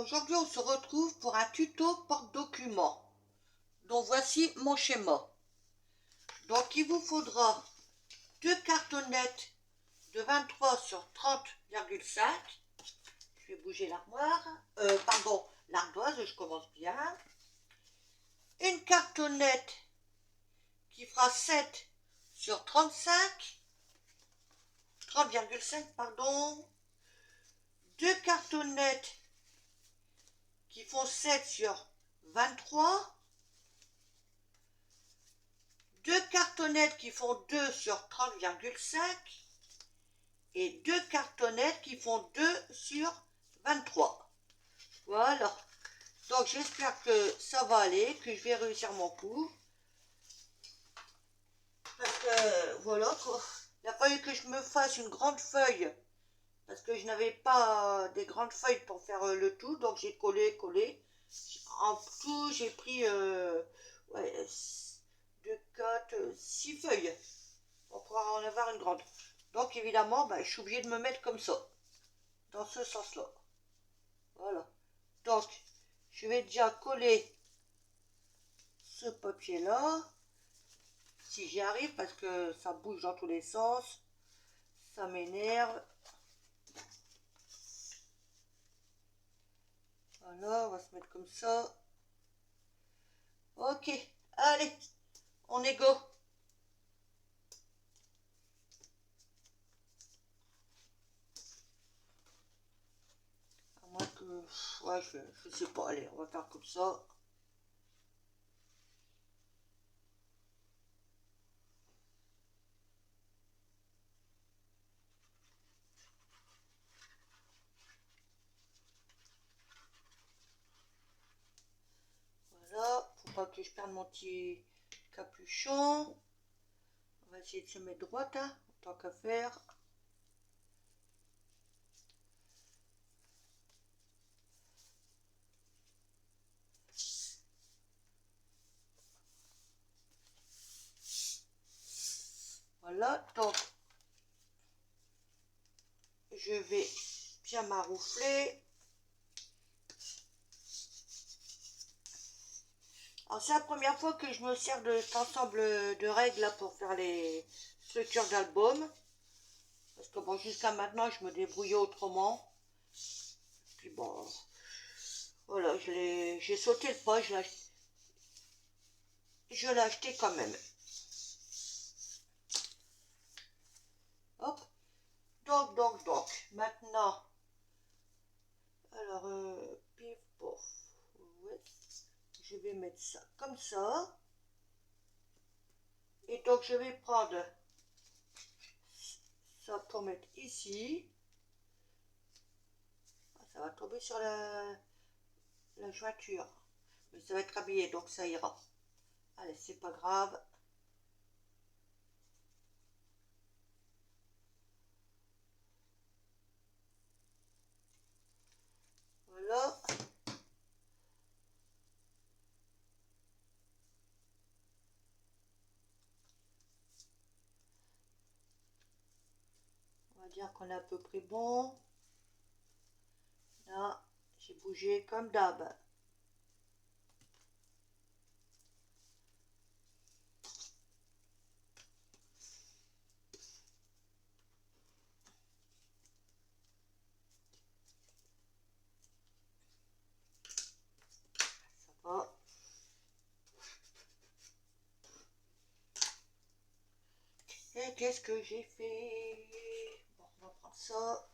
Aujourd'hui, on se retrouve pour un tuto porte-document. Donc, voici mon schéma. Donc, il vous faudra deux cartonnettes de 23 sur 30,5. Je vais bouger l'armoire. L'ardoise, je commence bien. Une cartonnette qui fera 7 sur 35. 30,5, pardon. Deux cartonnettes qui font 7 sur 23. Deux cartonnettes qui font 2 sur 30,5 et deux cartonnettes qui font 2 sur 23. Voilà. Donc j'espère que ça va aller, que je vais réussir mon coup. Parce que voilà quoi. Il a fallu que je me fasse une grande feuille. Parce que je n'avais pas des grandes feuilles pour faire le tout. Donc j'ai collé. En tout, j'ai pris 2, 4, 6 feuilles pour pouvoir en avoir une grande. Donc évidemment, je suis obligée de me mettre comme ça, dans ce sens-là. Voilà. Donc, je vais déjà coller ce papier-là, si j'y arrive, parce que ça bouge dans tous les sens. Ça m'énerve. Voilà, on va se mettre comme ça. Ok, allez, on est go. À moins que... Ouais, je sais pas, allez, on va faire comme ça. Voilà, faut pas que je perde mon petit capuchon. On va essayer de se mettre droite, hein, tant qu'à faire. Voilà, donc je vais bien maroufler. Alors c'est la première fois que je me sers de cet ensemble de règles là pour faire les structures d'album. Parce que bon, jusqu'à maintenant je me débrouillais autrement. Puis bon, voilà, j'ai sauté le pas, je l'ai acheté quand même. Hop, donc, maintenant, alors, pif, pof, ouais, je vais mettre ça comme ça. Et donc je vais prendre ça pour mettre ici. Ça va tomber sur la jointure. Mais ça va être habillé, donc ça ira. Allez, c'est pas grave. Voilà. On va dire qu'on est à peu près bon. Là, j'ai bougé comme d'hab. Ça va. Et qu'est-ce que j'ai fait? Bon, on va prendre ça.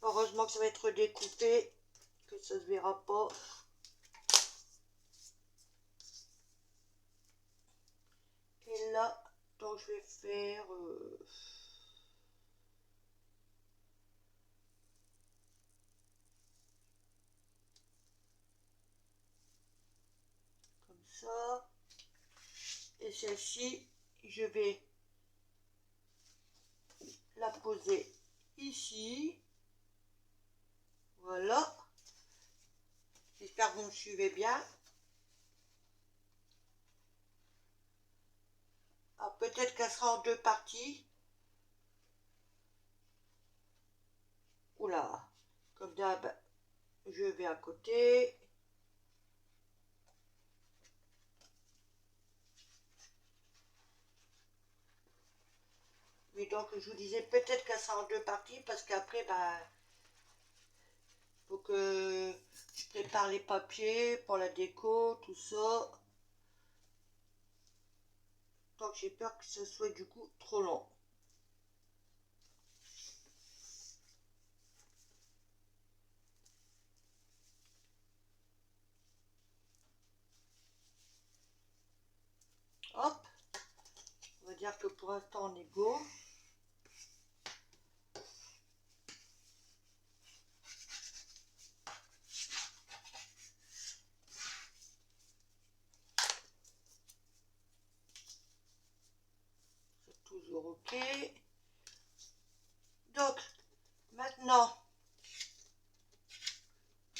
Heureusement que ça va être découpé, que ça se verra pas. Et là, donc je vais faire... comme ça. Et celle-ci, je vais la poser ici. Voilà. J'espère que vous me suivez bien. Alors peut-être qu'elle sera en deux parties. Oula, Comme d'hab, je vais à côté. Oui, donc je vous disais peut-être qu'elle sera en deux parties parce qu'après, bah, faut que je prépare les papiers pour la déco, tout ça. Donc j'ai peur que ce soit du coup trop long. Hop, on va dire que pour l'instant on est go. C'est toujours ok. Donc maintenant,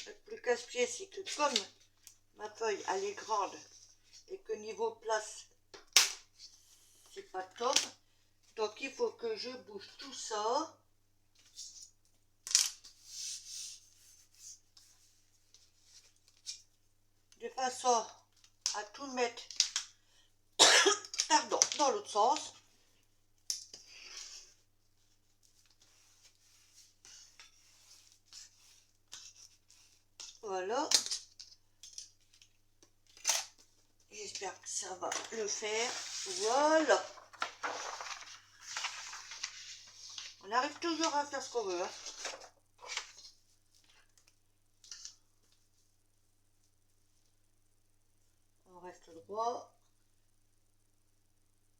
le plus casse-pied, c'est que comme ma feuille elle est grande et que niveau place c'est pas top, donc il faut que je bouge tout ça. De façon à tout mettre, pardon, dans l'autre sens. Voilà. J'espère que ça va le faire. Voilà. On arrive toujours à faire ce qu'on veut. Hein. On reste droit.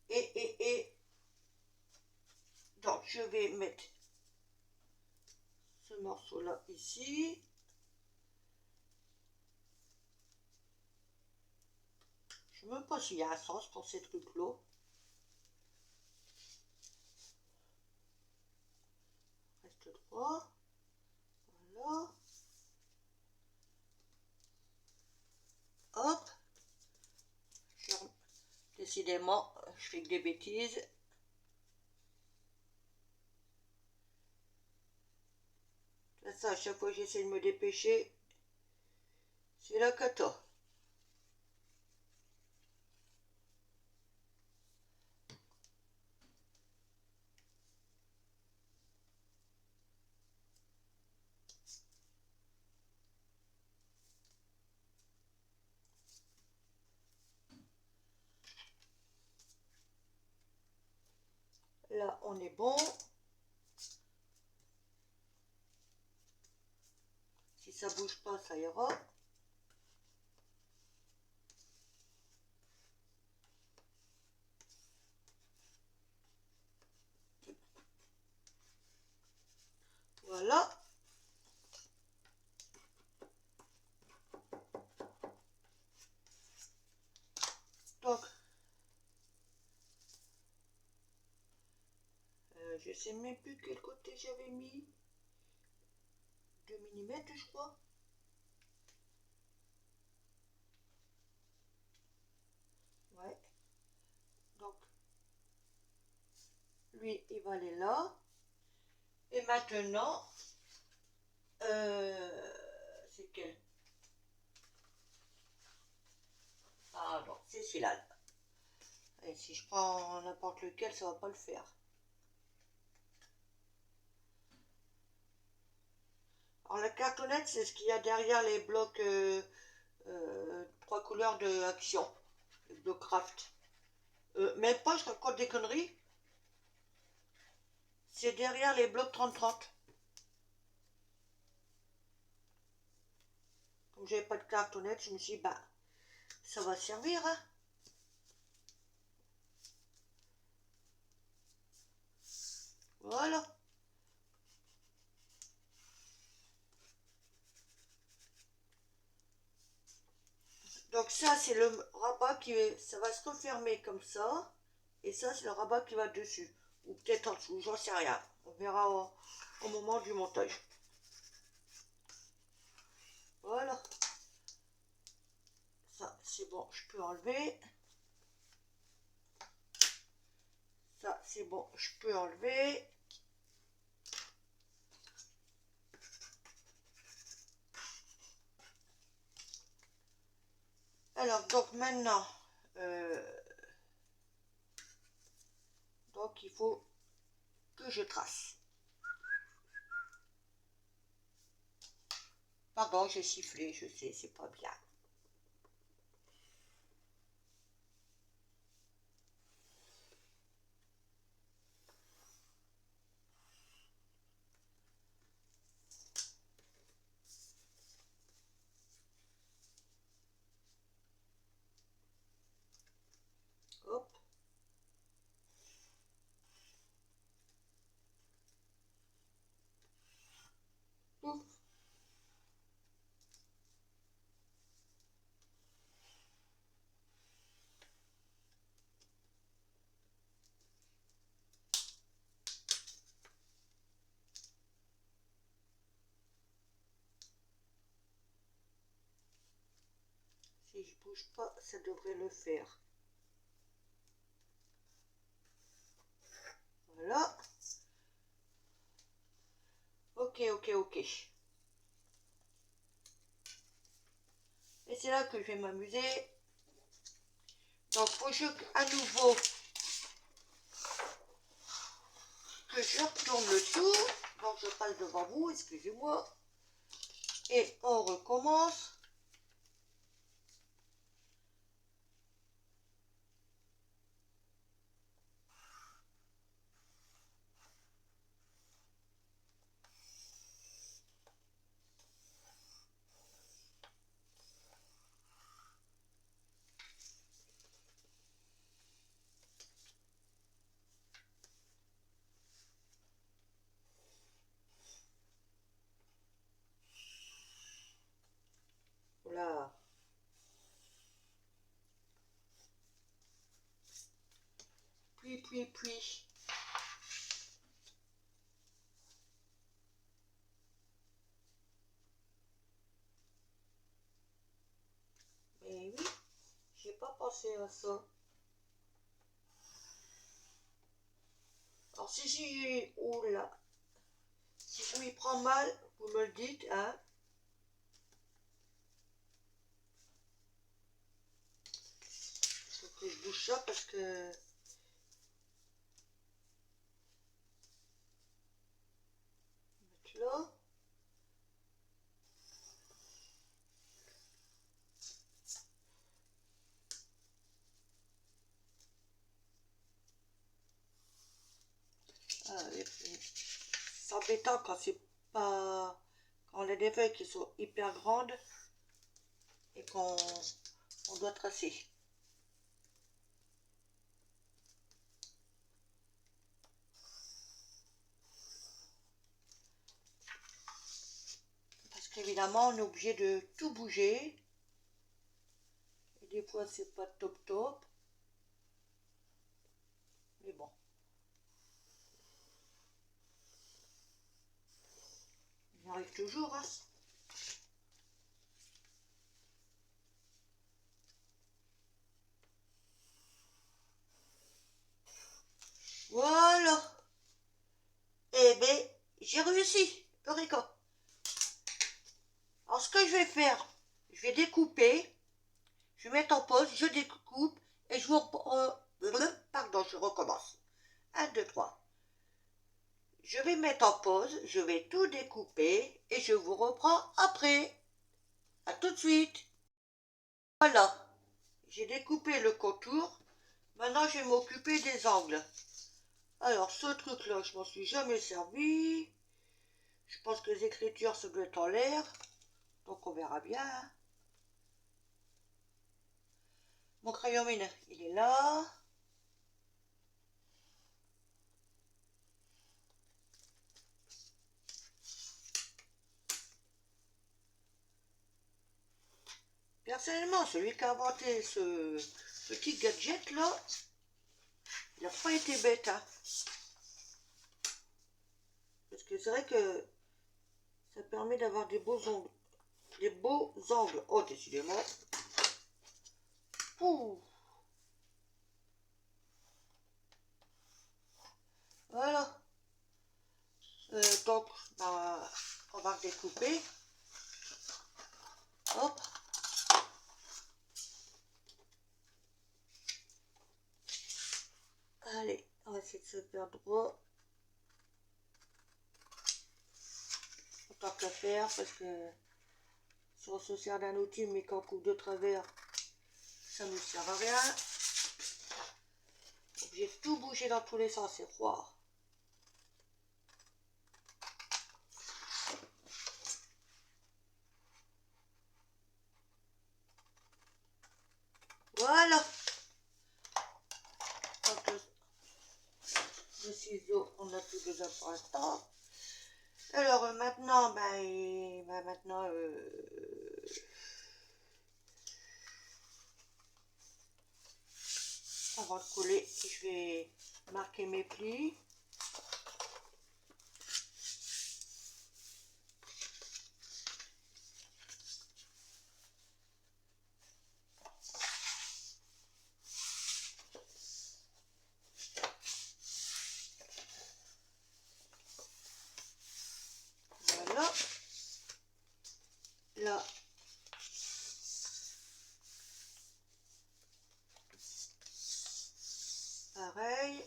Et. Donc, je vais mettre ce morceau-là ici. Je ne sais même pas s'il y a un sens pour ces trucs-là. Reste droit. Voilà. Hop. Décidément, je fais que des bêtises. Ça, à chaque fois que j'essaie de me dépêcher, c'est la cata. Là, on est bon. Si ça bouge pas, ça ira. Voilà. Donc, je sais même plus quel côté j'avais mis. 2 mm, je crois. Ouais. Donc, lui, il va aller là. Et maintenant, c'est quel? Ah non, c'est celui-là. Et si je prends n'importe lequel, ça va pas le faire. Alors la cartonnette, c'est ce qu'il y a derrière les blocs 3 couleurs de Action, les blocs craft. Même pas, je raconte des conneries. C'est derrière les blocs 30-30. Comme j'avais pas de cartonnette, je me suis dit, bah, ça va servir, hein. Voilà. Donc ça, c'est le rabat qui ça va se refermer comme ça. Et ça, c'est le rabat qui va dessus. Ou peut-être en dessous, j'en sais rien. On verra au moment du montage. Voilà. Ça, c'est bon, je peux enlever. Ça, c'est bon, je peux enlever. Alors, donc maintenant, donc il faut que je trace. Pardon, j'ai sifflé, je sais, c'est pas bien. Hop. Pouf. Si je bouge pas, ça devrait le faire. Voilà. Ok, ok, ok. Et c'est là que je vais m'amuser. Donc, faut que je, à nouveau, que je retourne le tout. Donc, je passe devant vous, excusez-moi. Et on recommence. Voilà. Puis. Mais oui, j'ai pas pensé à ça. Alors si j'y... Oula. Si je m'y prends mal, vous me le dites, hein. Faut que je bouge ça parce que... Mettre là. Ah, c'est embêtant quand c'est pas... Quand on a des feuilles qui sont hyper grandes et qu'on doit tracer. Parce qu'évidemment, on est obligé de tout bouger. Et des fois, c'est pas top top. Mais bon. Il arrive toujours, hein. Voilà. Eh ben, j'ai réussi. Eureka. Alors, ce que je vais faire, je vais découper. Je vais mettre en pause, je découpe et je vous... pardon, je recommence. 1, 2, 3. Je vais mettre en pause, je vais tout découper et je vous reprends après. A tout de suite. Voilà, j'ai découpé le contour. Maintenant, je vais m'occuper des angles. Alors, ce truc-là, je m'en suis jamais servi. Je pense que les écritures, ça doit être en l'air. Donc, on verra bien. Mon crayon mine, il est là. Personnellement, celui qui a inventé ce petit gadget là, il n'a pas été bête, hein. Parce que c'est vrai que ça permet d'avoir des beaux ongles. Des beaux angles. Oh, décidément. Ouh. Voilà. Donc, bah, on va découper. Hop. se perdra. Tant qu'à faire, parce que si on se sert d'un outil mais qu'on coupe de travers, ça ne sert à rien. J'ai tout bougé dans tous les sens, c'est froid. Voilà. Donc, le ciseau, on a tout déjà pour l'instant. Alors maintenant, avant de coller, je vais marquer mes plis. Voilà. Là, pareil.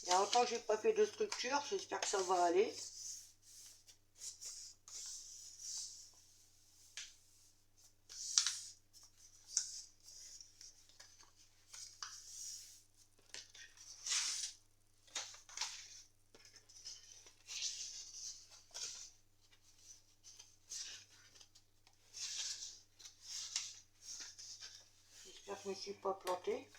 Il y a longtemps que j'ai pas fait de structure, j'espère que ça va aller. J'espère que je ne me suis pas plantée.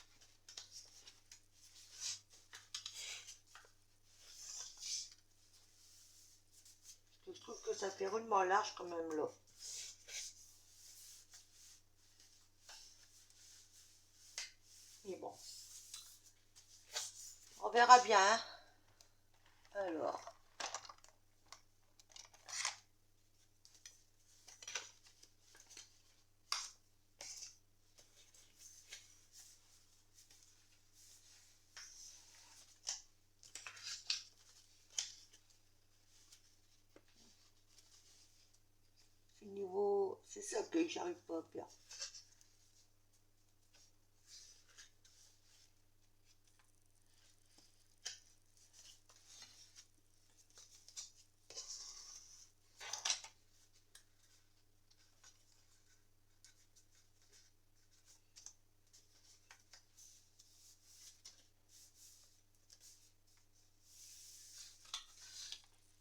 Je trouve que ça fait rudement large quand même là. Mais bon, on verra bien. Hein. Alors, niveau, c'est ça que j'arrive pas à faire.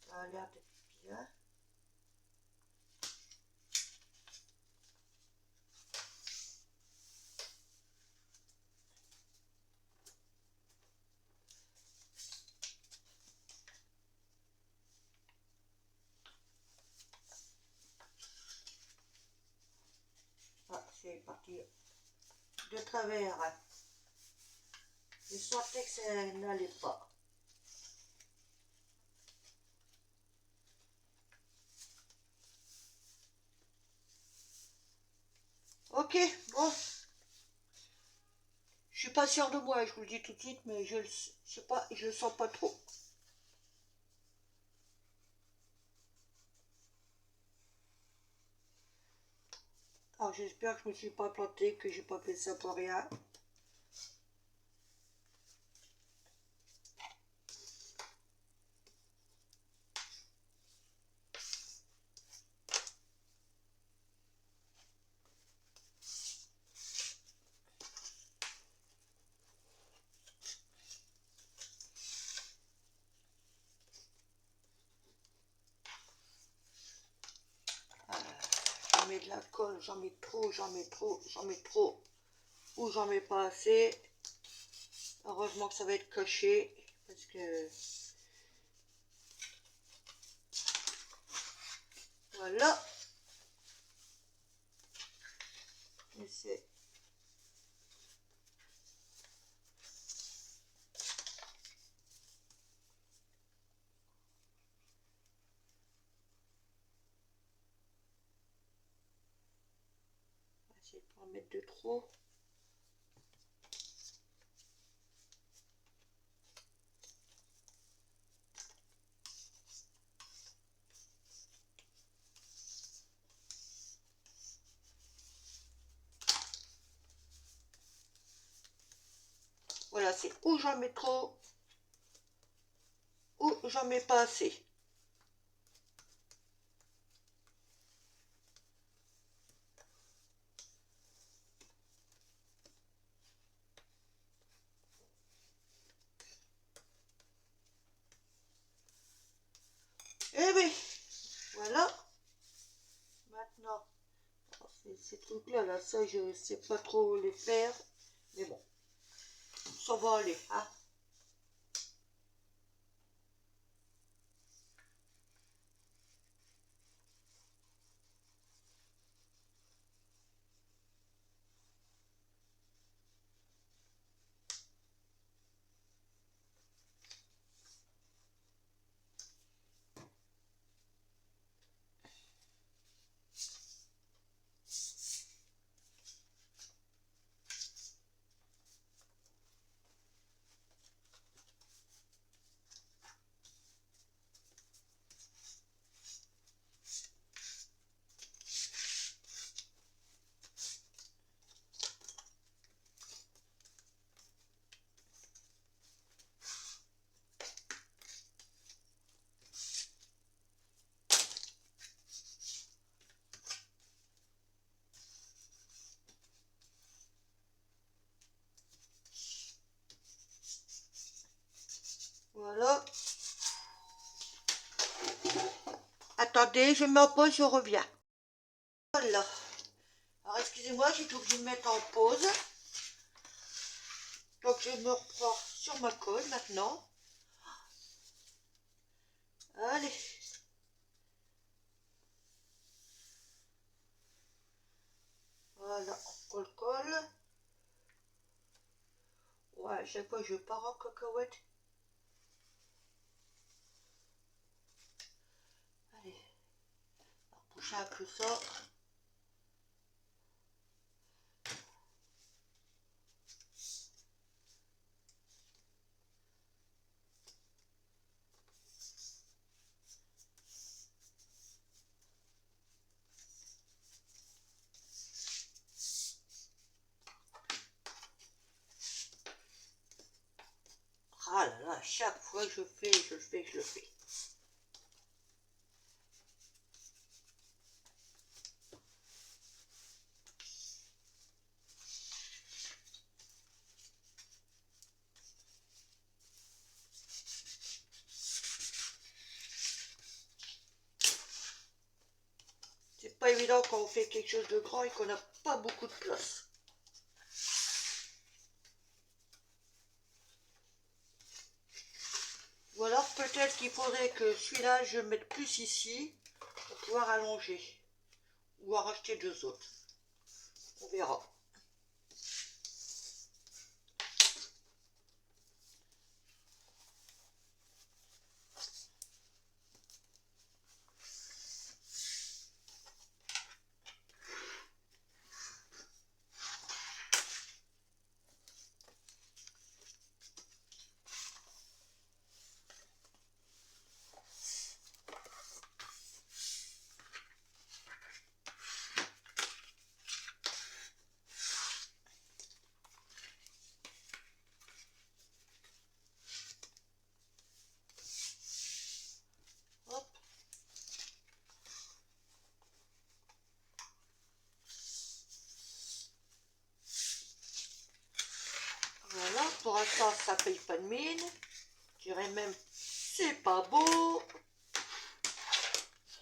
Ça a l'air d'être bien. Ah, c'est parti de travers. Je sentais que ça n'allait pas. Ok, bon. Je suis pas sûre de moi, je vous le dis tout de suite, mais je sais pas, je le sens pas trop. Alors j'espère que je me suis pas plantée, que j'ai pas fait ça pour rien. J'en mets de la colle, j'en mets trop, j'en mets trop, j'en mets trop. Ou j'en mets pas assez. Heureusement que ça va être coché. Parce que... Voilà. C'est... On va essayer de pas en mettre de trop. assez. Ou j'en mets trop, ou j'en mets pas assez. Eh bien, voilà. Maintenant, ces trucs-là, là, ça, je sais pas trop les faire. Mais bon, ça va aller, hein. Voilà. Attendez, je me repose, je reviens. Voilà. Alors, excusez-moi, j'ai tout obligé de mettre en pause. Donc, je me reprends sur ma colle maintenant. Allez. Voilà, on colle. Ouais, à chaque fois, je pars en cacahuète. Allez. On va bouger un peu ça. Ah là là, chaque fois que je le fais. C'est pas évident quand on fait quelque chose de grand et qu'on n'a pas beaucoup de place. Ou alors peut-être qu'il faudrait que celui-là, je mette plus ici pour pouvoir allonger. Ou en racheter deux autres. On verra. Hop. Voilà, pour l'instant, ça paye pas de mine. Je dirais même, c'est pas beau.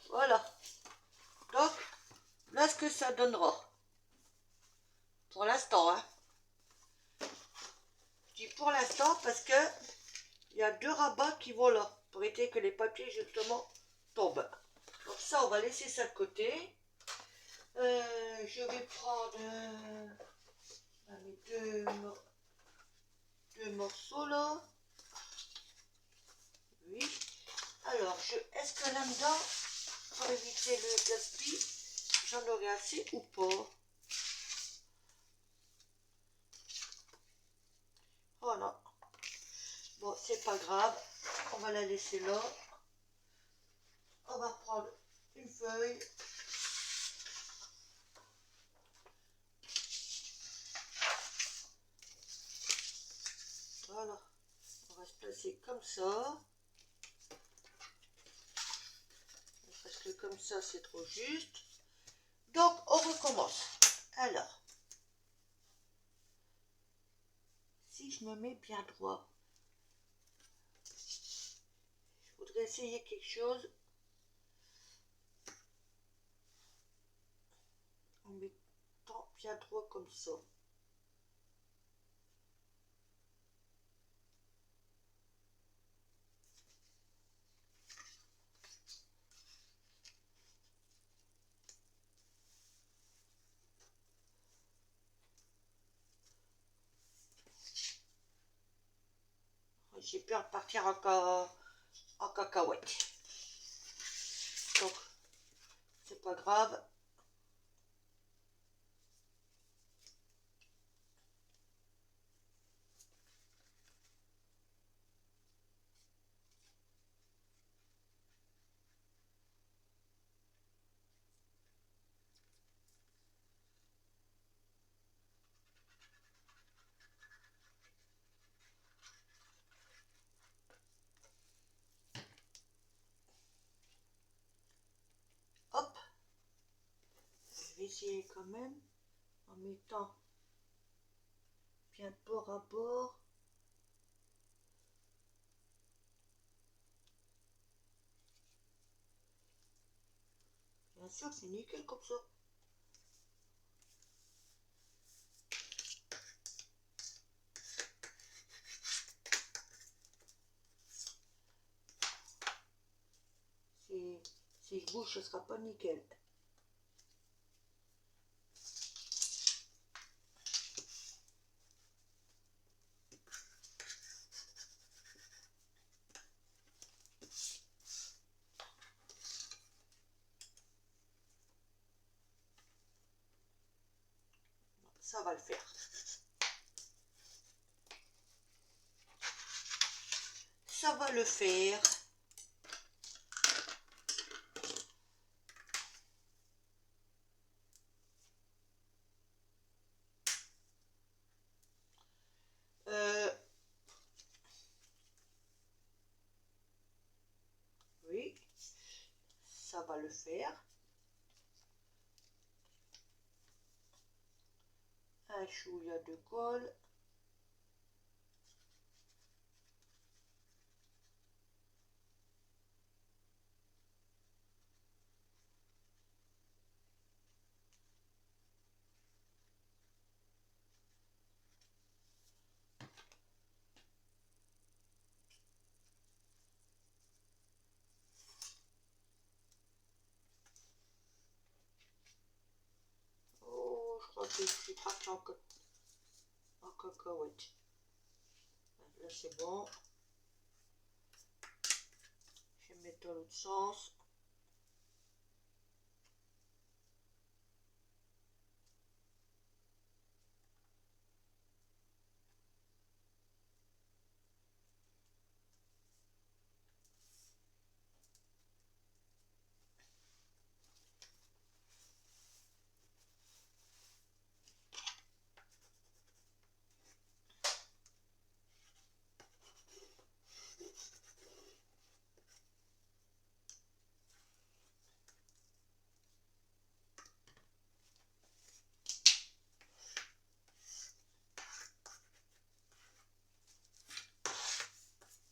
Voilà. Donc, là, ce que ça donnera. Pour l'instant, hein. Je dis pour l'instant parce que il y a deux rabats qui vont là. Pour éviter que les papiers, justement, tombent. Donc ça, on va laisser ça de côté. Je vais prendre mes deux morceaux là. Oui. Alors, est-ce que là-dedans, pour éviter le gaspille, j'en aurai assez ou pas? Oh non. Bon, c'est pas grave. On va la laisser là. On va prendre une feuille. passer comme ça. Parce que comme ça, c'est trop juste. Donc, on recommence. Alors, si je me mets bien droit, je voudrais essayer quelque chose en mettant bien droit comme ça. J'ai peur de partir en cacahuète. Donc, c'est pas grave. Hop. Je vais essayer quand même en mettant bien bord à bord. Bien sûr, c'est nickel comme ça. Si je bouge, ce sera pas nickel. Ça va le faire. Ça va le faire. Oui, ça va le faire. Un chouïa de colle. Oh, je crois que je suis partie en cacahuète. Là, c'est bon. Je vais mettre dans l'autre sens.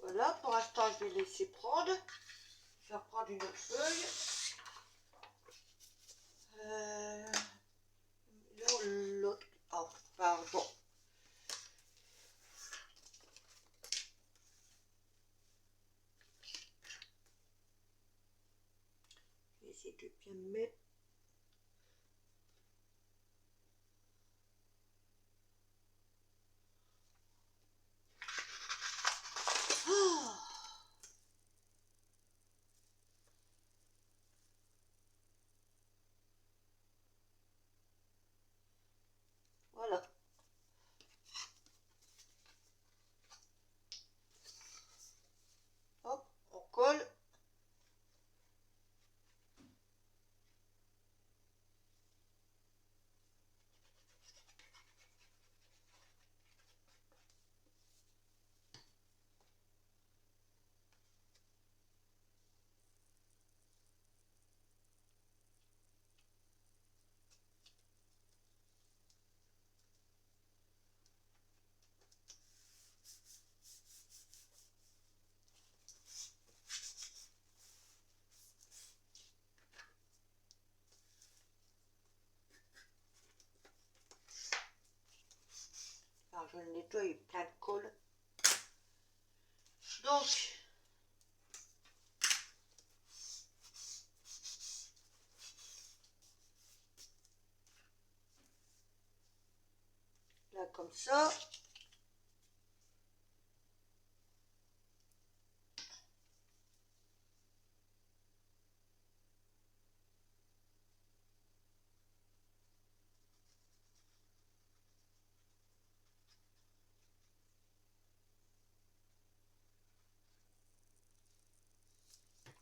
Voilà, pour l'instant, je vais laisser prendre. Je vais reprendre une autre feuille. L'autre. Oh, pardon. Je vais essayer de bien me mettre. Ah, voilà. Hop, on colle. le nettoie, il est plein de colle. Donc, là comme ça.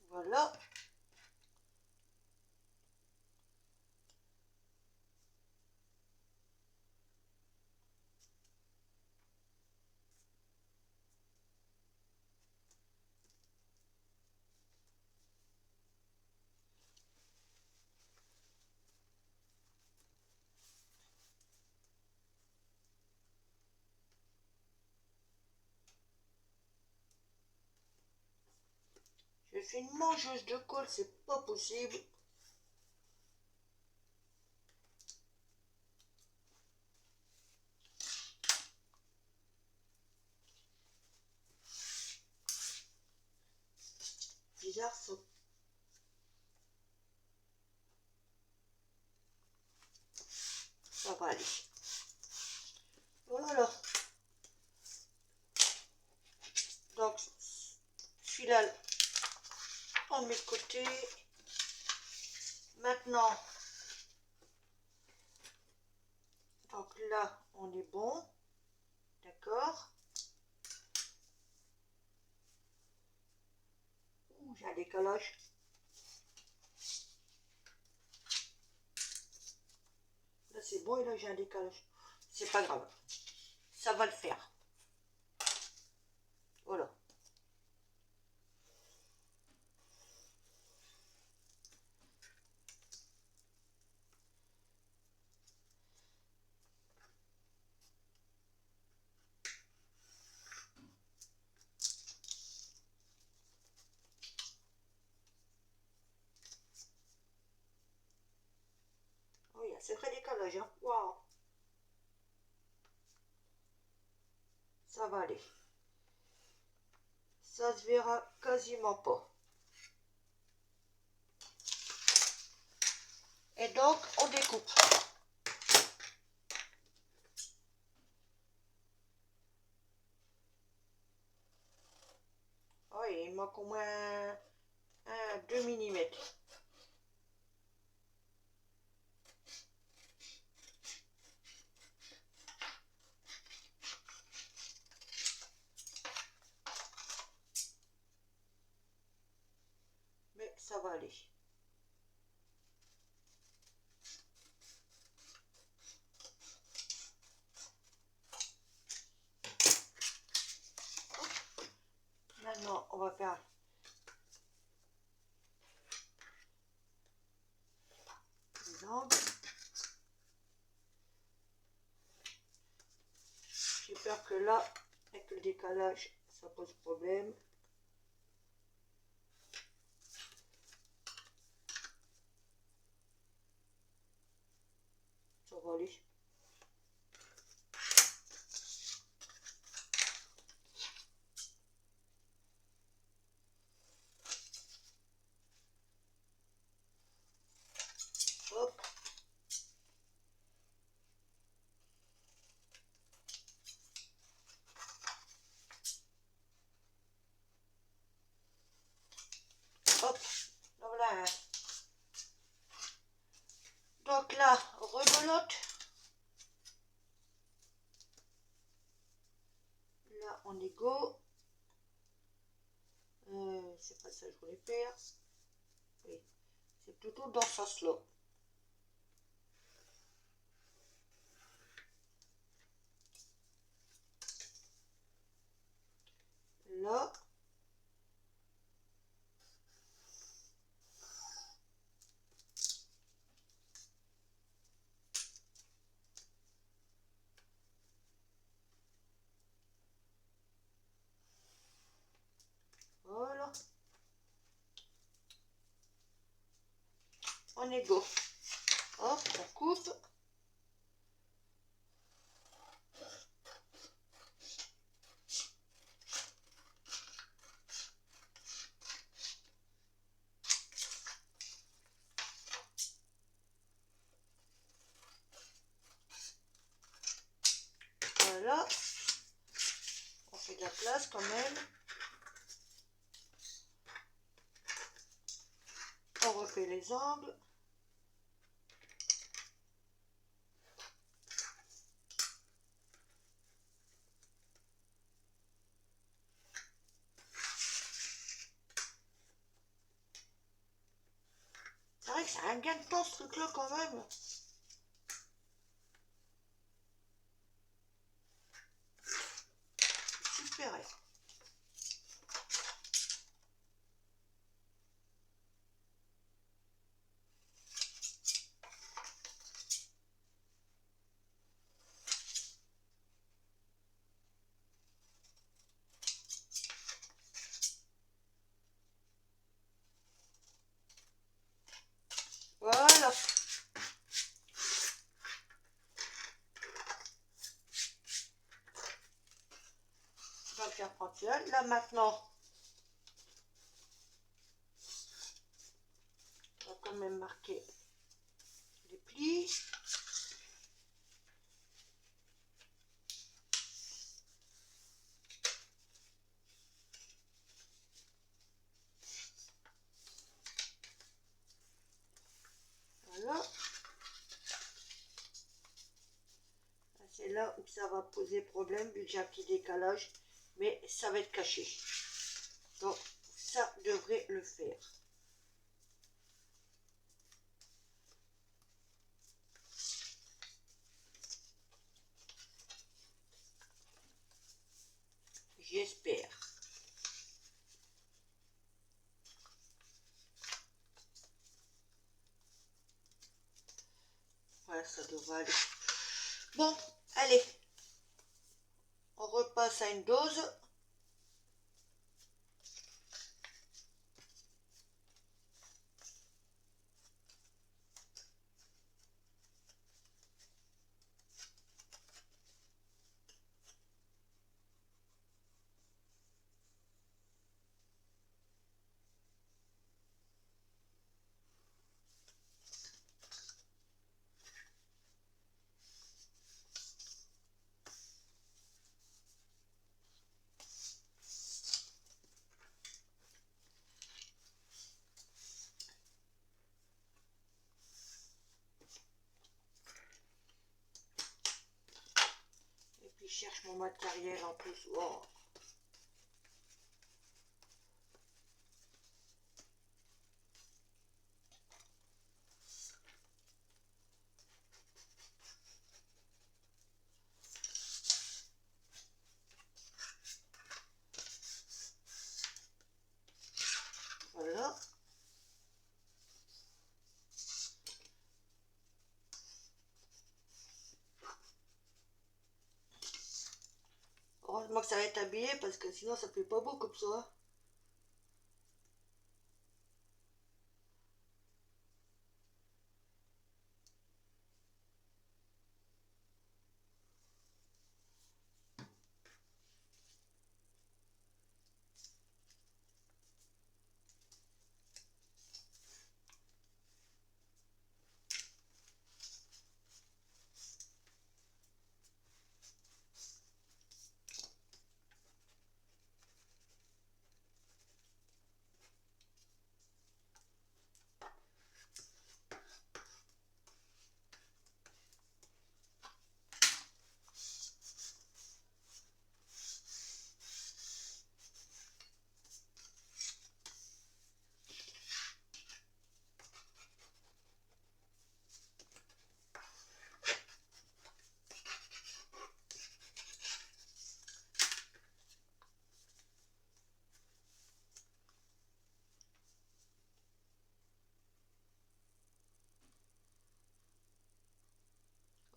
Voilà. Je suis une mangeuse de colle, c'est pas possible. Bizarre ça. Ça va aller. Voilà. Donc, celui-là, on met de côté. Maintenant, donc là, on est bon. D'accord. Ouh, j'ai un décalage. Là, c'est bon et là, j'ai un décalage. C'est pas grave. Ça va le faire. Voilà. Oh, il y a un sacré décalage, hein. Waouh. Ça va aller. Ça se verra quasiment pas. Et donc, on découpe. Oh, il manque au moins 2 mm. Mais ça va aller. Maintenant, on va faire les angles. J'ai peur que là, avec le décalage, ça pose problème. Ça va aller. Hop. Hop. Voilà. Donc là, rebelote. Là, on est go. C'est pas ça que je voulais faire. Oui, c'est plutôt dans ce sens-là. Là. Voilà. On est go. Hop, on coupe. Voilà. On fait de la place quand même. On refait les angles. C'est vrai que c'est un gain de temps ce truc-là quand même. Super. Voilà. On va le faire prendre celui-là. Là maintenant, on va quand même marquer les plis. Voilà. C'est là où ça va poser problème, vu que j'ai un petit décalage, mais ça va être caché. Donc ça devrait le faire. J'espère. Voilà, ça devrait aller. Bon, allez. On repasse à une dose. Et puis je cherche mon matériel en plus. Oh. Voilà. Heureusement que ça va être habillé parce que sinon ça fait pas beau comme ça.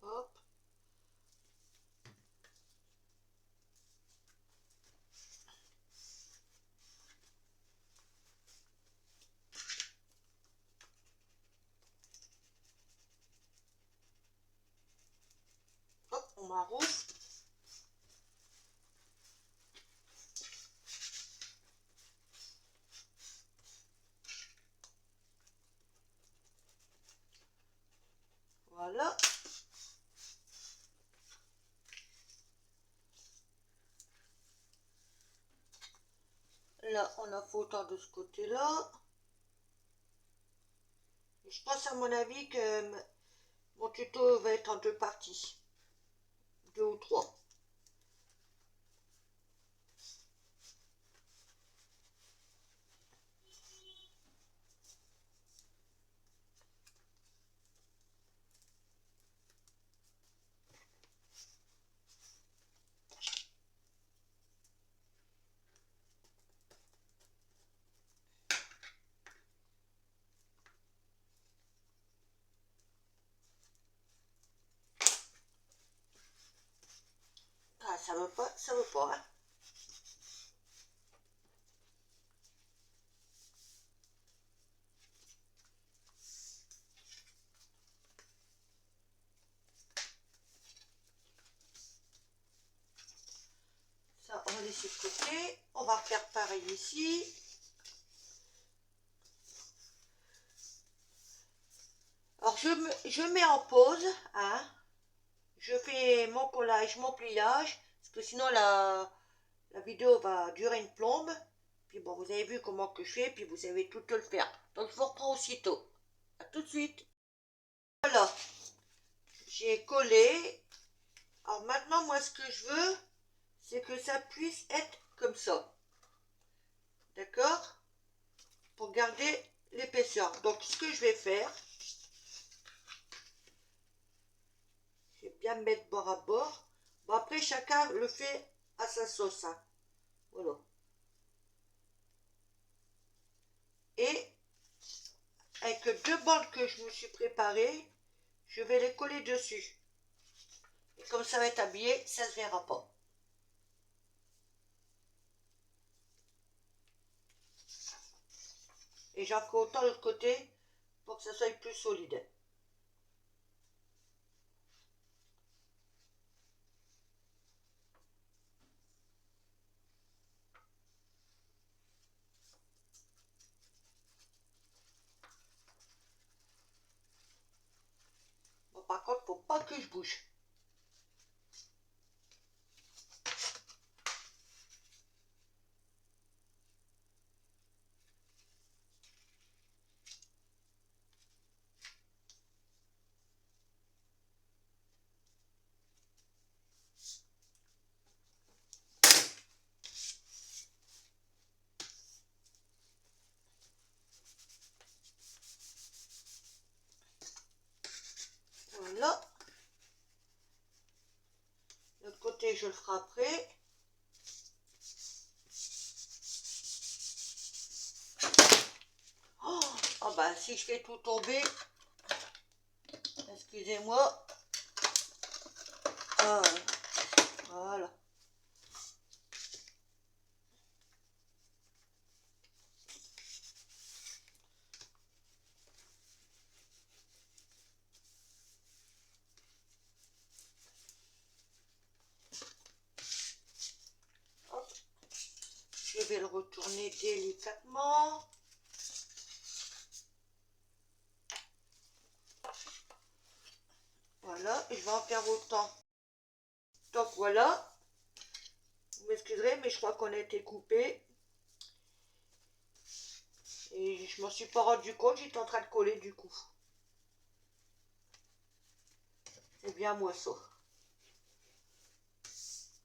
Hop. Hop, on m'arrose. Voilà. là, on a fait autant de ce côté-là. Je pense à mon avis que mon tuto va être en deux parties. 2 ou 3. Ah, ça veut pas, ça veut pas, hein. Ça, on va laisser de côté. On va faire pareil ici. Alors, je mets en pause, hein. Je fais mon collage, mon pliage, parce que sinon la vidéo va durer une plombe. Puis bon, vous avez vu comment que je fais, puis vous savez tout le faire. Donc, je vous reprends aussitôt. À tout de suite. Voilà, j'ai collé. Alors maintenant, moi, ce que je veux, c'est que ça puisse être comme ça. D'accord? Pour garder l'épaisseur. Donc, ce que je vais faire, je vais bien me mettre bord à bord. Bon, après, chacun le fait à sa sauce, hein. Voilà. Et avec deux bandes que je me suis préparées, je vais les coller dessus. Et comme ça va être habillé, ça ne se verra pas. Et j'en ferai autant de l'autre côté pour que ça soit plus solide. Bon, par contre, faut pas que je bouge. Voilà. L'autre côté, je le ferai après. Oh bah si je fais tout tomber, excusez-moi. Ah, voilà. Hop. Je vais le retourner délicatement. Voilà, et je vais en faire autant. Donc voilà, vous m'excuserez, mais je crois qu'on a été coupé. Et je m'en suis pas rendu compte, j'étais en train de coller du coup. C'est bien moi ça.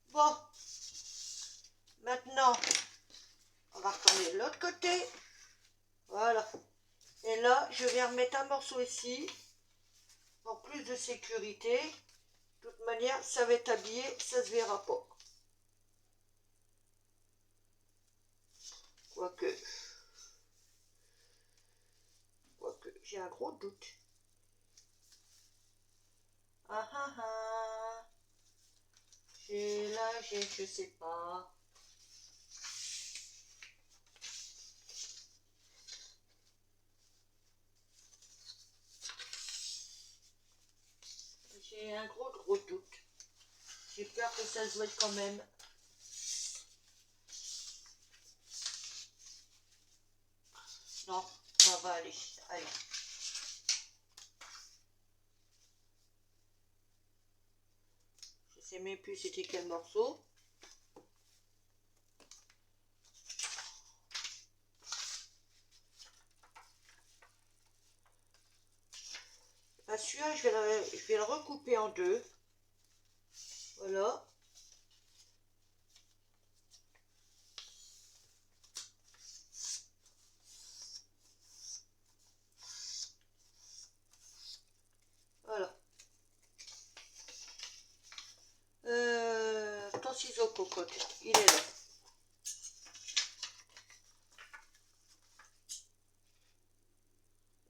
Bon, maintenant, on va retourner de l'autre côté. Voilà. Et là, je vais remettre un morceau ici, pour plus de sécurité. De toute manière, ça va être habillé, ça se verra pas. Quoique, j'ai un gros doute. Ah ah ah. Je sais pas. J'ai un gros doute. J'ai peur que ça se voie quand même. Non, ça va aller. Allez. Je sais même plus c'était quel morceau. Bah, celui-là, je vais le recouper en deux. Voilà. Voilà. Ton ciseau cocotte, il est là.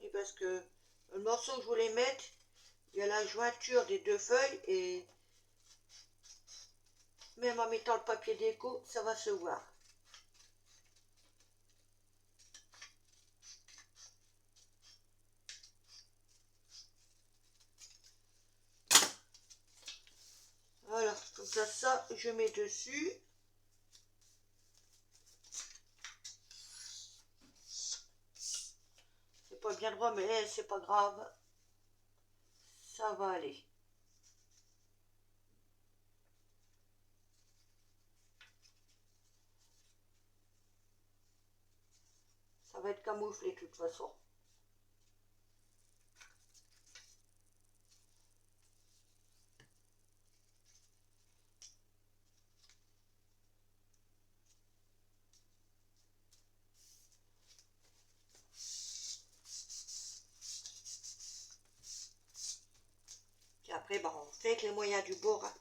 Et parce que le morceau que je voulais mettre, il y a la jointure des deux feuilles et même en mettant le papier déco, ça va se voir. Voilà, comme ça, je mets dessus. C'est pas bien droit, mais c'est pas grave. Ça va aller. Ça va être camouflé de toute façon. Puis après, bah, on fait avec les moyens du bord. Hein.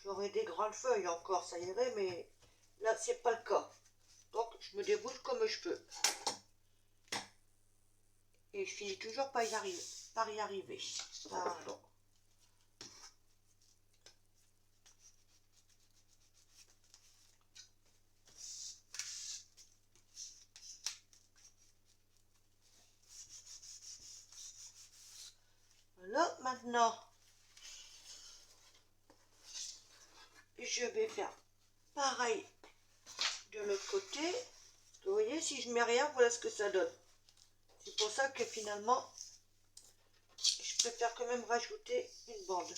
J'aurais des grandes feuilles encore, ça irait, mais là, c'est pas le cas. Donc, je me débrouille comme je peux. Et je finis toujours par y arriver. Pardon. Voilà, maintenant, je vais faire pareil de l'autre côté. Vous voyez, si je mets rien, voilà ce que ça donne. C'est pour ça que finalement, je préfère quand même rajouter une bande.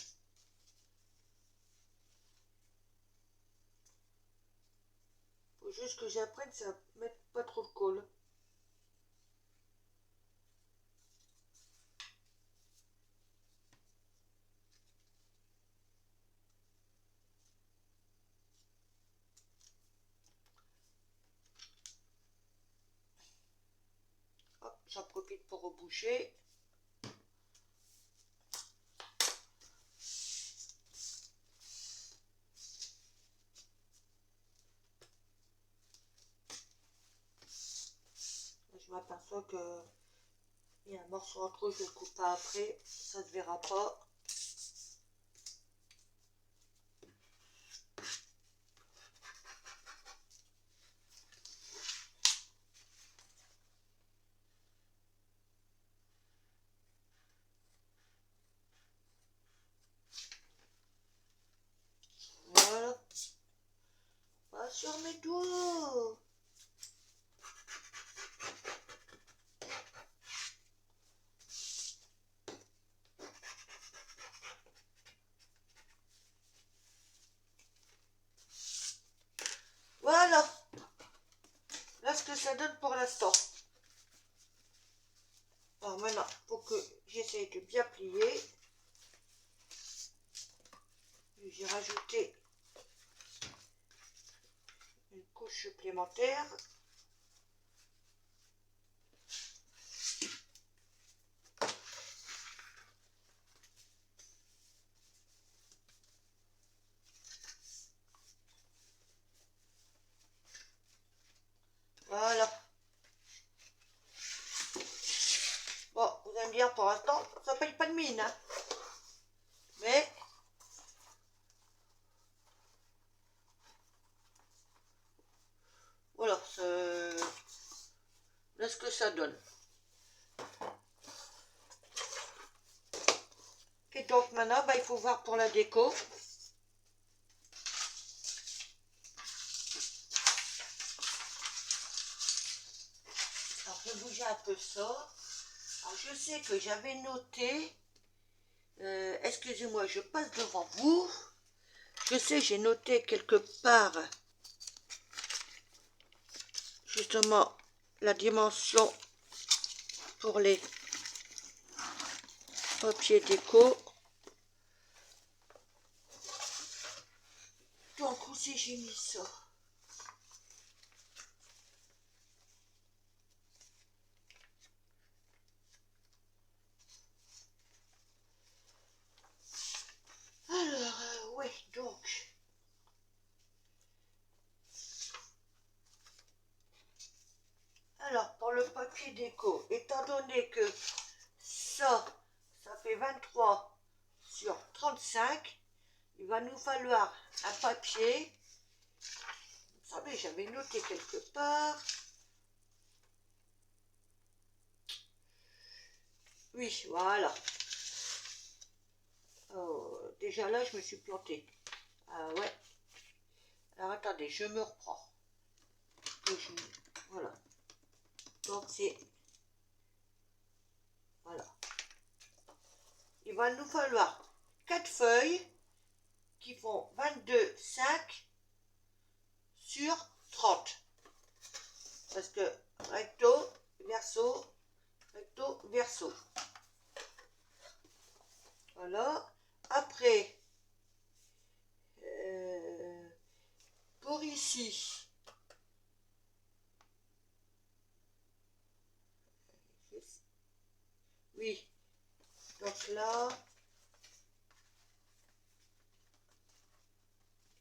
Faut juste que j'apprenne à mettre pas trop de colle. Hop, j'en profite pour reboucher. Je m'aperçois que il y a un morceau en trop, je le coupe pas après, ça ne se verra pas. Voilà. Pas sur mes doigts. Voilà. Là, ce que ça donne pour l'instant. Alors maintenant, pour que j'essaye de bien plier, j'ai rajouté une couche supplémentaire. Voilà. Bon, vous allez me dire, pour l'instant, ça paye pas de mine. Hein. Mais, voilà, là ce que ça donne. Et donc maintenant, bah, il faut voir pour la déco. Alors, je vais bouger un peu ça. Alors, je sais que j'avais noté, excusez-moi, je passe devant vous. Je sais, j'ai noté quelque part, justement, la dimension pour les papier déco. Donc, où c'est que j'ai mis ça? Alors, ouais, donc. Alors, pour le papier déco, étant donné que ça fait 23 sur 35, il va nous falloir un papier. Vous savez, j'avais noté quelque part. Oui, voilà. Oh, déjà là, je me suis plantée. Ah ouais. Alors attendez, je me reprends. Voilà. Donc c'est... Voilà. Il va nous falloir 4 feuilles qui font 22,5 sur 30. Parce que recto, verso, recto, verso. Voilà. Après, pour ici, oui, donc là,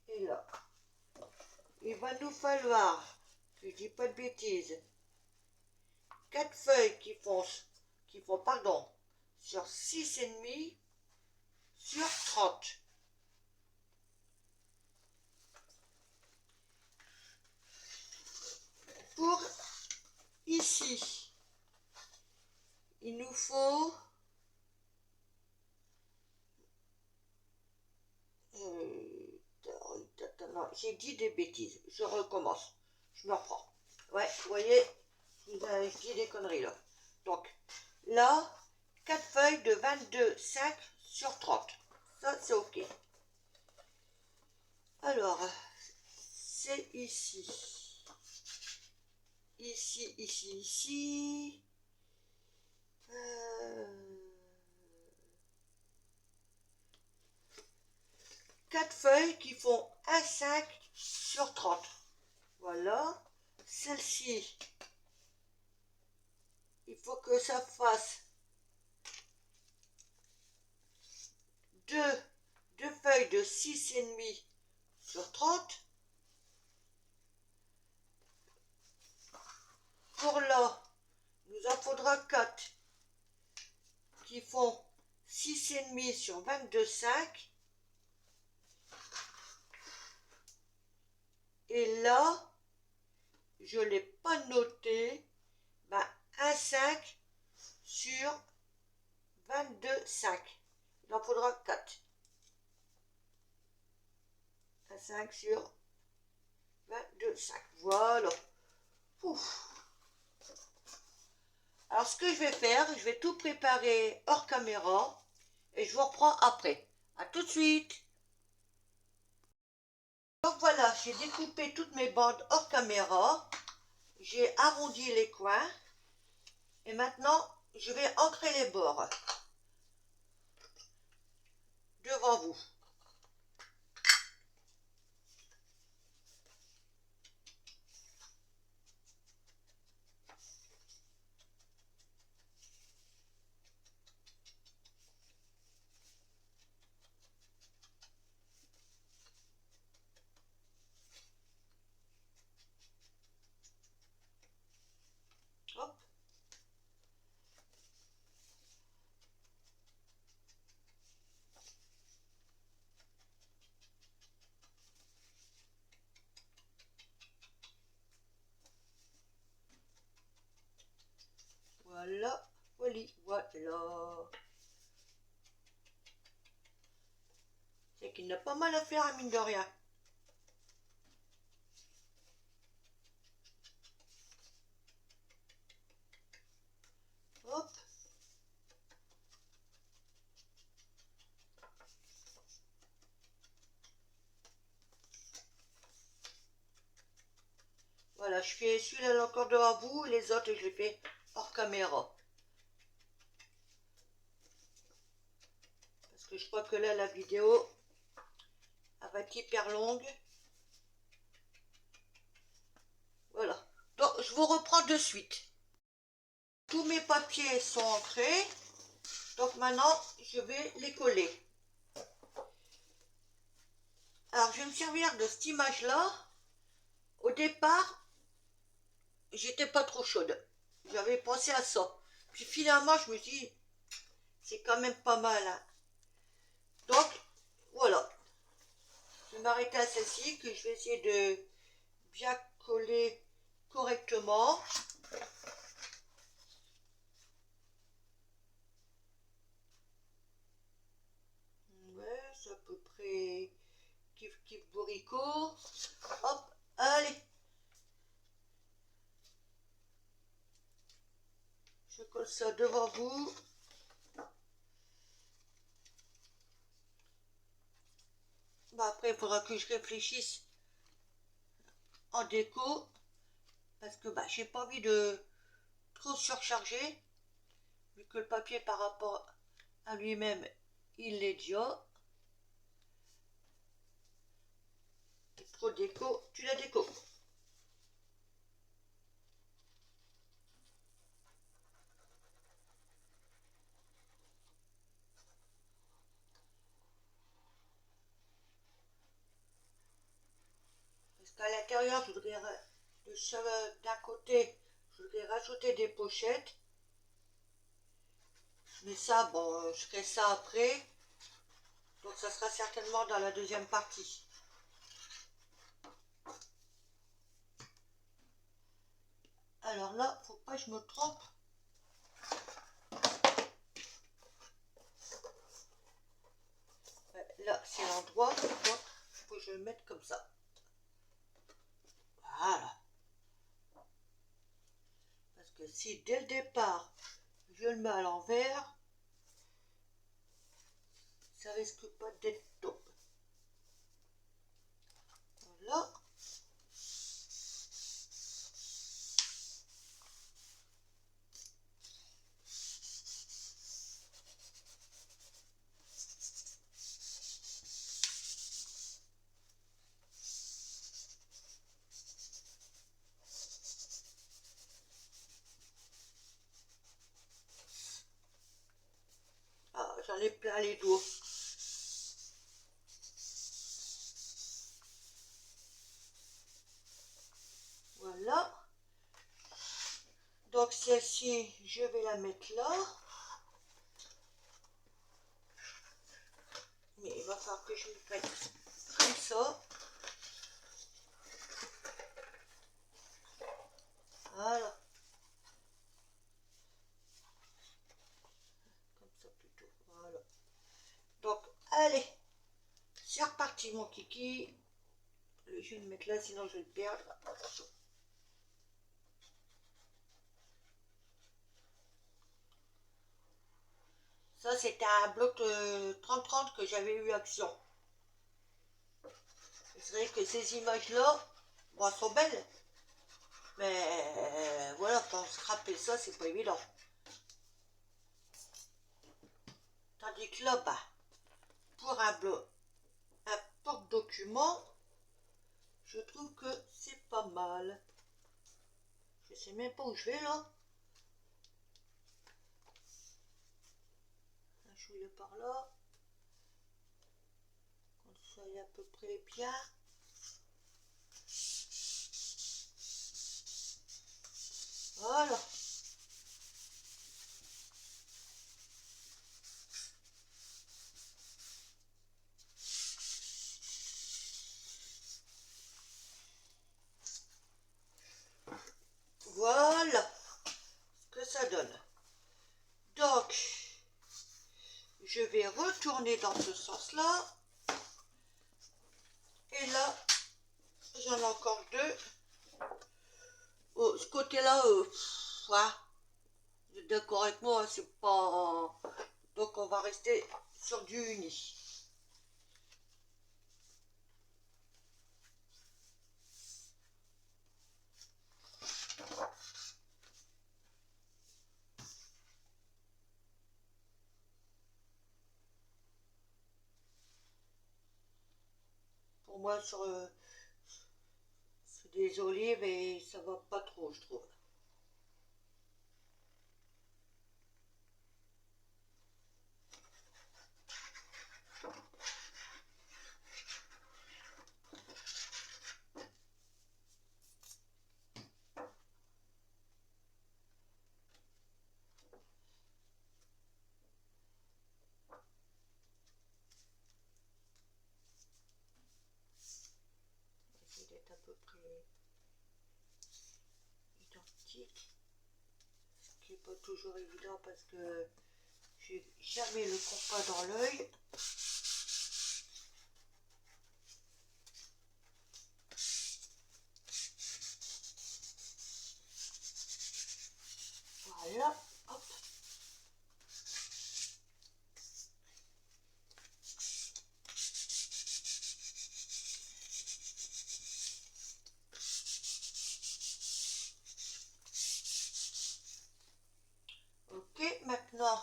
et là. Il va nous falloir, que je dis pas de bêtises, 4 feuilles qui font, pardon, sur 6,5 sur 30. Pour ici, il nous faut non, j'ai dit des bêtises, je recommence, je me reprends. Ouais, vous voyez, je dis des conneries là. Donc, là, 4 feuilles de 22,5 sur 30. Ça, c'est OK. Alors, c'est ici. Ici, ici, ici. 4 feuilles qui font 1,5 sur 30. Voilà. Celle-ci, il faut que ça fasse deux feuilles de 6,5 sur 30. Pour là, nous en faudra 4 qui font 6,5 sur 22,5. Et là, je ne l'ai pas noté, ben 1,5 sur 22,5. Il en faudra 4. 1,5 sur 22,5. Voilà. Ouf. Alors, ce que je vais faire, je vais tout préparer hors caméra et je vous reprends après. A tout de suite. Donc voilà, j'ai découpé toutes mes bandes hors caméra. J'ai arrondi les coins. Et maintenant, je vais ancrer les bords devant vous. Hop. Voilà, voilà. C'est qu'il n'a pas mal à faire, mine de rien. Hop. Voilà, je fais celui-là encore devant vous, les autres je les fais hors caméra. Parce que je crois que là, la vidéo, elle va être hyper longue. Voilà. Donc, je vous reprends de suite. Tous mes papiers sont entrés. Donc maintenant, je vais les coller. Alors, je vais me servir de cette image-là. Au départ, j'étais pas trop chaude. J'avais pensé à ça. Puis finalement, je me suis dit, c'est quand même pas mal. Hein. Donc, voilà. Je vais m'arrêter à celle-ci, que je vais essayer de bien coller correctement. Ouais, c'est à peu près kiff kiff bourricot. Hop, allez. Je colle ça devant vous. Bah après, il faudra que je réfléchisse en déco. Parce que bah, j'ai pas envie de trop surcharger. Vu que le papier par rapport à lui-même, il est déjà. Et trop déco, tu la déco. Parce qu'à l'intérieur, je voudrais d'un côté, je voudrais rajouter des pochettes. Mais ça, bon, je ferai ça après. Donc ça sera certainement dans la deuxième partie. Alors là, faut pas que je me trompe. Là, c'est l'endroit. Donc, faut que je le mette comme ça. Voilà. Parce que si dès le départ, je le mets à l'envers, ça risque pas d'être top. Voilà. Ah, j'en ai plein les doigts. Voilà. Donc celle-ci, je vais la mettre là. Mais il va falloir que je me mette comme ça. Voilà. Comme ça plutôt. Voilà. Donc, allez. C'est reparti mon kiki. Je vais le mettre là, sinon je vais le perdre. Ça, c'était un bloc 30-30 que j'avais eu action. C'est vrai que ces images-là, bon, elles sont belles. Mais voilà, quand scraper ça, c'est pas évident. Tandis que là, bah, pour un bloc, un porte-document, je trouve que c'est pas mal. Je sais même pas où je vais là. Un chouille par là. Qu'on soit à peu près bien. Voilà. Voilà ce que ça donne. Donc, je vais retourner dans ce sens-là. Et là, j'en ai encore deux. Oh, ce côté-là, ouais, vous êtes d'accord avec moi, c'est pas... Donc, on va rester sur du uni. Au moins sur des olives et ça va pas trop, je trouve. Essayer d'être à peu près identique, ce qui n'est pas toujours évident parce que j'ai jamais le compas dans l'œil. Voilà, hop. Ok, maintenant,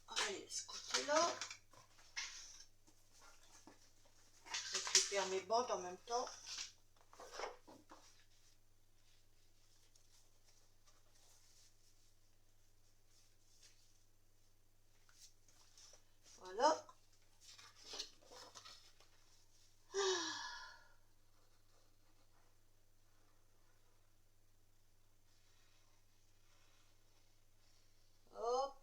allez, ce côté-là. Je récupère mes bandes en même temps. Voilà. Hop.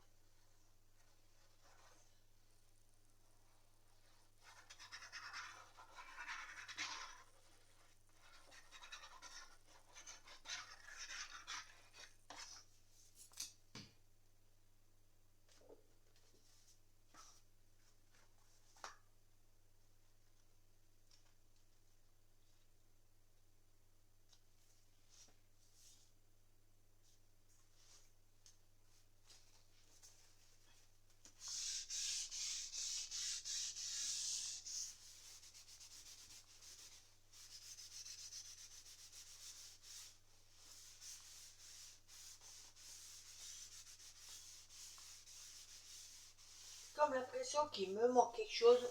Comme l'impression qu'il me manque quelque chose.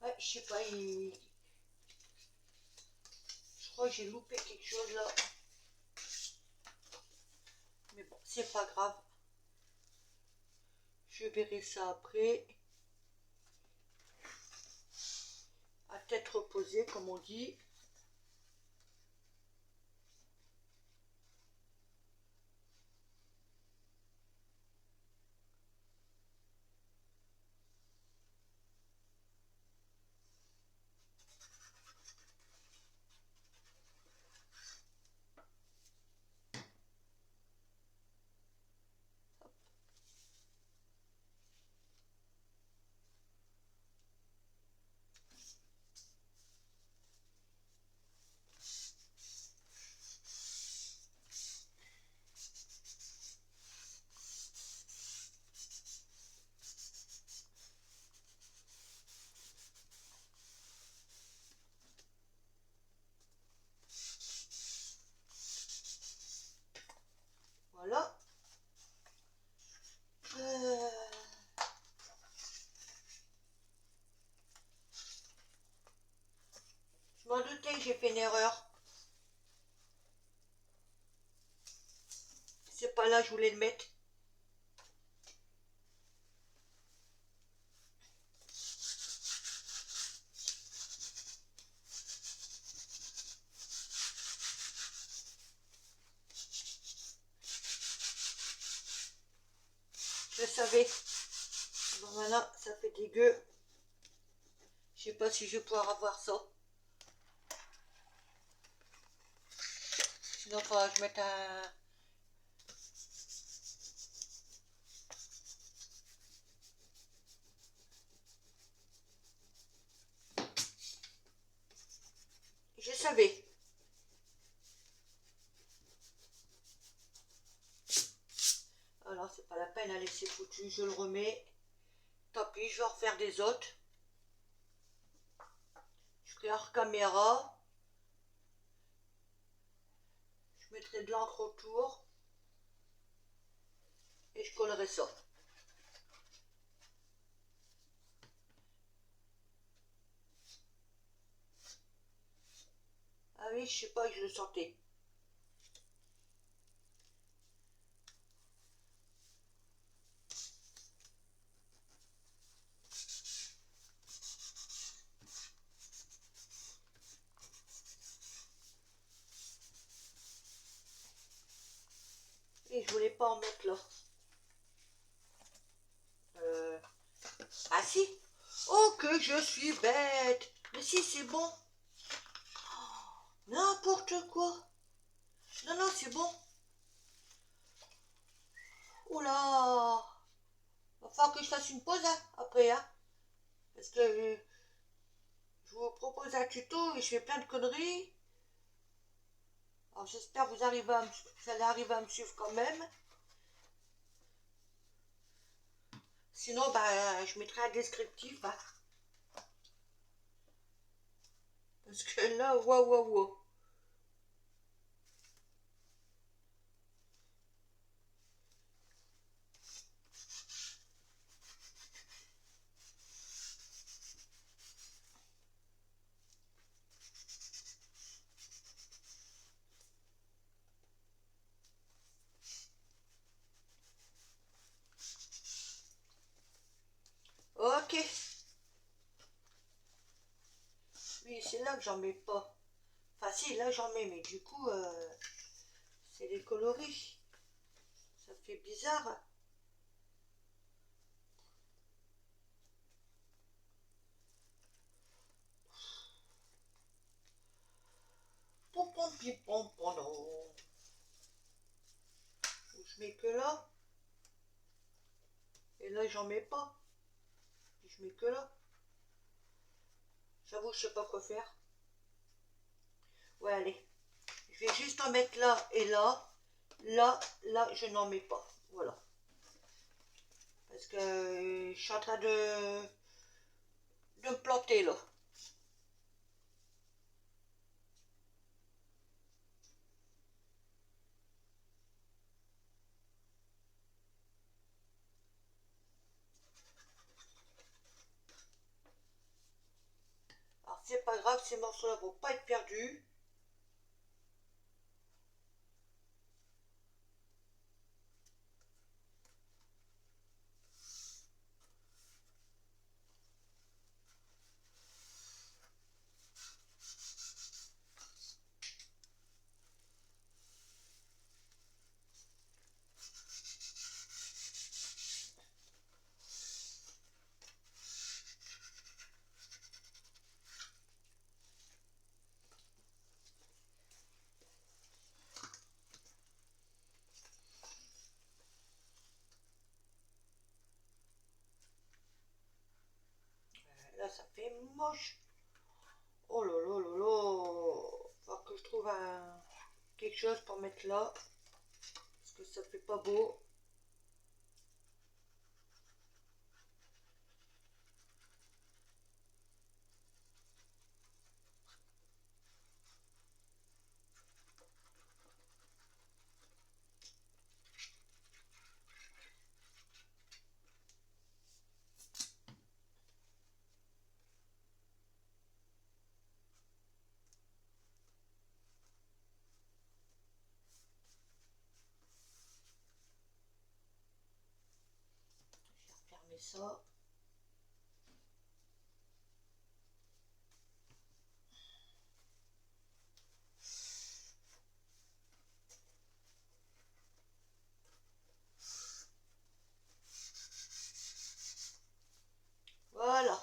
Ouais, je sais pas, je crois que j'ai loupé quelque chose là. Mais bon, c'est pas grave. Je verrai ça après. À tête reposée, comme on dit. Voilà. Je m'en doutais que j'ai fait une erreur. C'est pas là que je voulais le mettre. Je savais. Bon, voilà, ça fait dégueu. Je sais pas si je vais pouvoir avoir ça. Sinon, il faudra que je mette un... Je savais. Alors, c'est pas la peine, allez, c'est foutu, je le remets. Tant pis, je vais en refaire des autres. ferai hors caméra. Je mettrai de l'encre autour. Et je collerai ça. Ah oui, je sais pas, je le sentais. Et je voulais pas en mettre là. Ah si. Oh que je suis bête. Mais si, c'est bon. N'importe quoi. Non, non, c'est bon. Oh là. Il va falloir que je fasse une pause hein, après. Hein, parce que je vous propose un tuto et je fais plein de conneries. Alors j'espère que vous allez arriver à me suivre quand même. Sinon, bah, je mettrai un descriptif. Hein. Parce que là, waouh, waouh, waouh. Ok. Oui, c'est là que j'en mets pas. Enfin, si, là j'en mets, mais du coup, c'est les coloris. Ça fait bizarre. Pompon, pipon, non. Je mets que là. Et là, j'en mets pas. Je mets que là. J'avoue, je sais pas quoi faire. Ouais, allez. Je vais juste en mettre là et là. Là, là, je n'en mets pas. Voilà. Parce que je suis en train de me planter là. Alors, c'est pas grave, ces morceaux-là vont pas être perdus. Là, ça fait moche. Oh là là là là. Faut que je trouve quelque chose pour mettre là. Parce que ça fait pas beau. Je vais refermer ça. Voilà.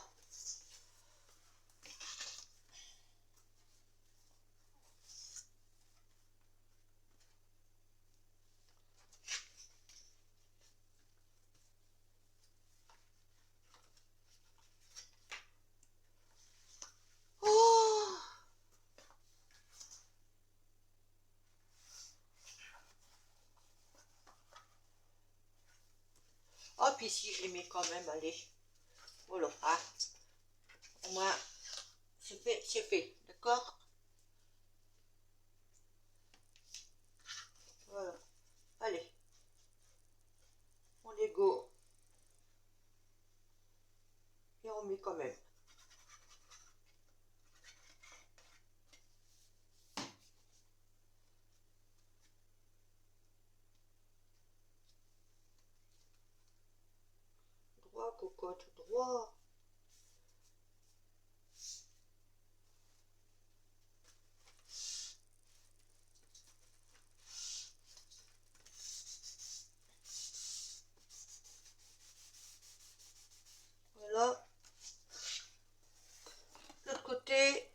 Oh, oh puis si je les mets quand même, allez. Voilà. Ah. Au moins, c'est fait, d'accord? Voilà, allez, on les go, et on met quand même. Droit, cocotte, droit. Voilà, l'autre côté.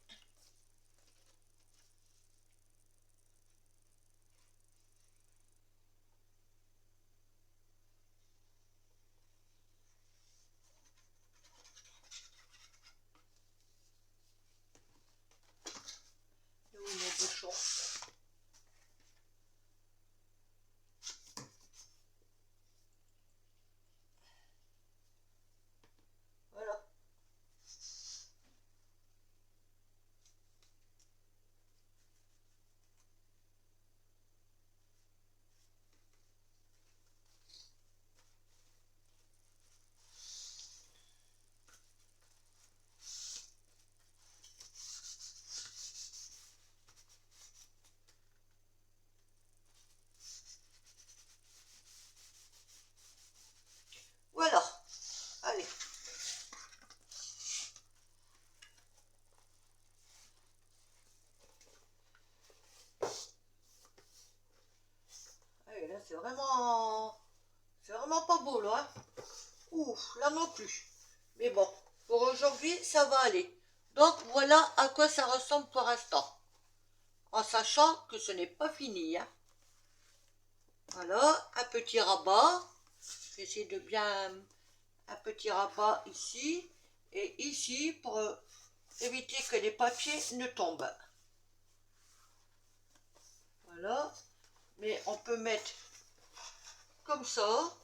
Et où mon bouchon? Voilà. Voilà, allez. Allez, là c'est vraiment pas beau là. Hein. Ouf, là non plus. Mais bon, pour aujourd'hui, ça va aller. Donc voilà à quoi ça ressemble pour l'instant. En sachant que ce n'est pas fini. Hein. Voilà, un petit rabat. Je vais essayer de bien... Un petit rabat ici. Et ici, pour éviter que les papiers ne tombent. Voilà. Mais on peut mettre comme ça.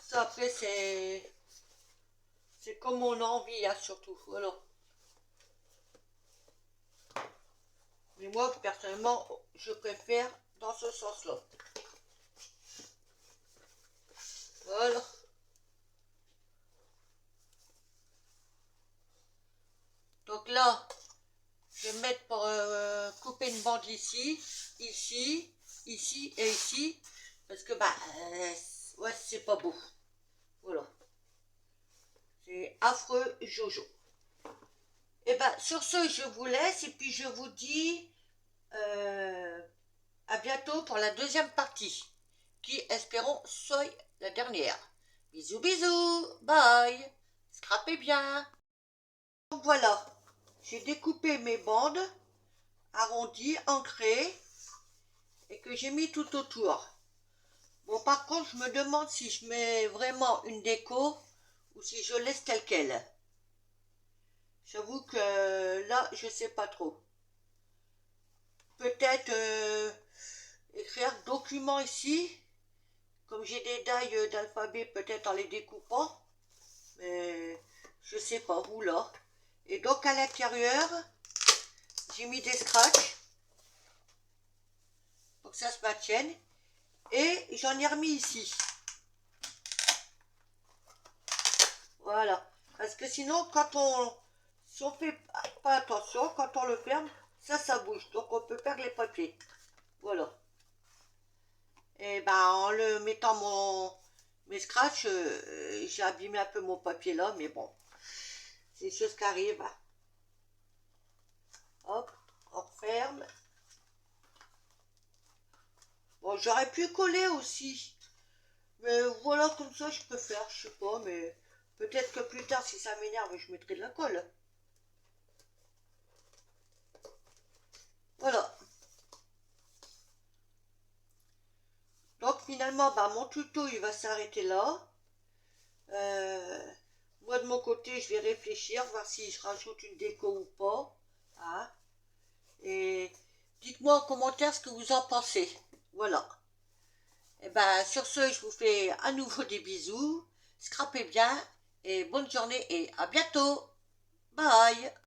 Ça, après, c'est comme on a envie, hein, surtout. Voilà. Mais moi, personnellement, je préfère dans ce sens-là. Voilà. Donc là, je vais mettre pour couper une bande ici, ici, ici et ici. Parce que, bah, ouais, c'est pas beau. Voilà. C'est affreux, Jojo. Et ben, sur ce, je vous laisse et puis je vous dis à bientôt pour la deuxième partie, qui, espérons, soit la dernière. Bisous, bisous, bye, scrapez bien. Donc voilà, j'ai découpé mes bandes arrondies, ancrées, et que j'ai mis tout autour. Bon, par contre, je me demande si je mets vraiment une déco ou si je laisse tel quel. J'avoue que là, je sais pas trop. Peut-être écrire document ici, comme j'ai des dailles d'alphabet, peut-être en les découpant, mais je sais pas où là. Et donc à l'intérieur, j'ai mis des scratchs pour que ça se maintienne, et j'en ai remis ici. Voilà, parce que sinon, si on fait pas attention, quand on le ferme, ça bouge, donc on peut perdre les papiers. Voilà. Et ben en le mettant mes scratchs, j'ai abîmé un peu mon papier là, mais bon, c'est des choses qui arrivent. Hop, on referme. Bon, j'aurais pu coller aussi, mais voilà, comme ça je peux faire, je sais pas, mais peut-être que plus tard, si ça m'énerve, je mettrai de la colle. Voilà. Donc finalement, bah, mon tuto, il va s'arrêter là. Moi, de mon côté, je vais réfléchir, voir si je rajoute une déco ou pas. Hein. Et dites-moi en commentaire ce que vous en pensez. Voilà. Et ben sur ce, je vous fais à nouveau des bisous. Scrapez bien et bonne journée et à bientôt. Bye!